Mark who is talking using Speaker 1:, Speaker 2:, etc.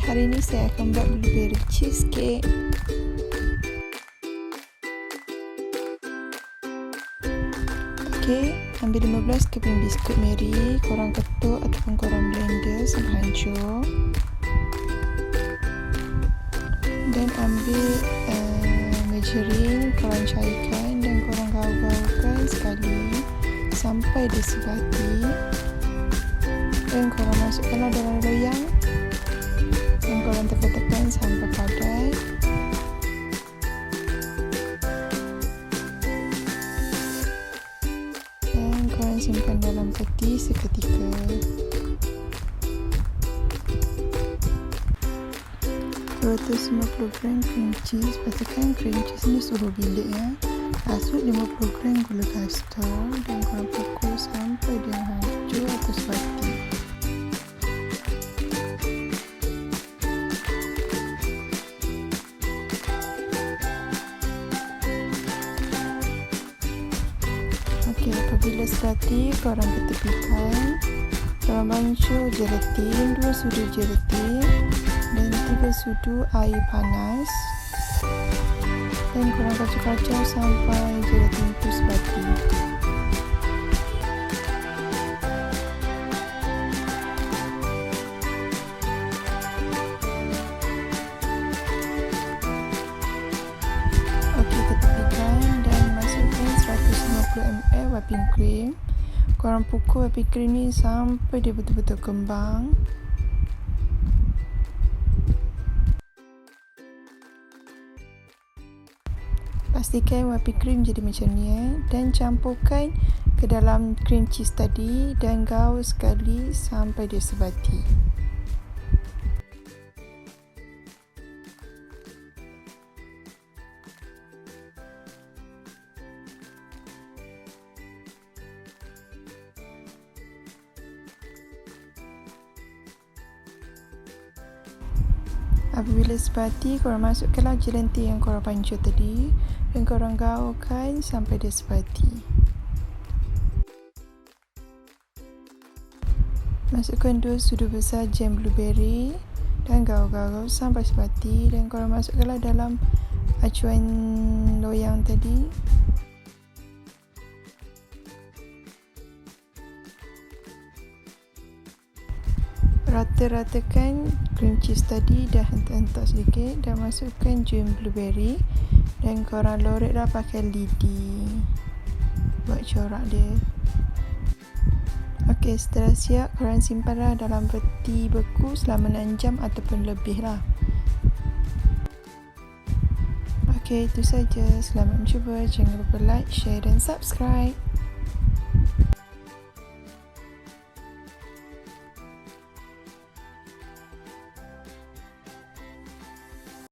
Speaker 1: Hari ini saya akan buat blueberry cheesecake. Okey, ambil 15 keping biskut meri, korang ketuk ataupun korang blender sampai hancur. Dan ambil majerin, korang cairkan dan korang gaul-gaulkan sekali sampai dia sebati. Dan korang masukkanlah dalam loyang dan korang tekan-tekan sampai padat. Dan korang simpan dalam peti seketika. 250 gram cream cheese. Pastikan cream cheese ni suhu bilik ya. Masuk 50 gram gula kastor dan korang pukul sampai dia hancur atau sebati. Okey, apabila sebati, korang ketepikan. Korang bancuh gelatin, 2 sudu gelatin dan 3 sudu air panas. Dan korang kacau-kacau sampai gelatin itu sebati. Okey, ketepikan dan masukkan 150 ml whipping cream. Korang pukul whipping cream ni sampai dia betul-betul kembang. Pastikan whipping cream jadi macam ni dan campurkan ke dalam cream cheese tadi dan gaul sekali sampai dia sebati. Apabila sebati, korang masukkanlah gelatin yang korang pancur tadi dan korang gaulkan sampai dia sebati. Masukkan 2 sudu besar jam blueberry dan gaul-gaul sampai sebati dan korang masukkanlah dalam acuan loyang tadi. Rata-ratakan cream cheese tadi dah hentak-hentak sedikit dan masukkan jam blueberry dan korang loreklah pakai lidi buat corak dia. Okey, setelah siap korang simpanlah dalam peti beku selama 6 jam ataupun lebih lah. Okey, itu saja. Selamat mencuba. Jangan lupa like, share dan subscribe.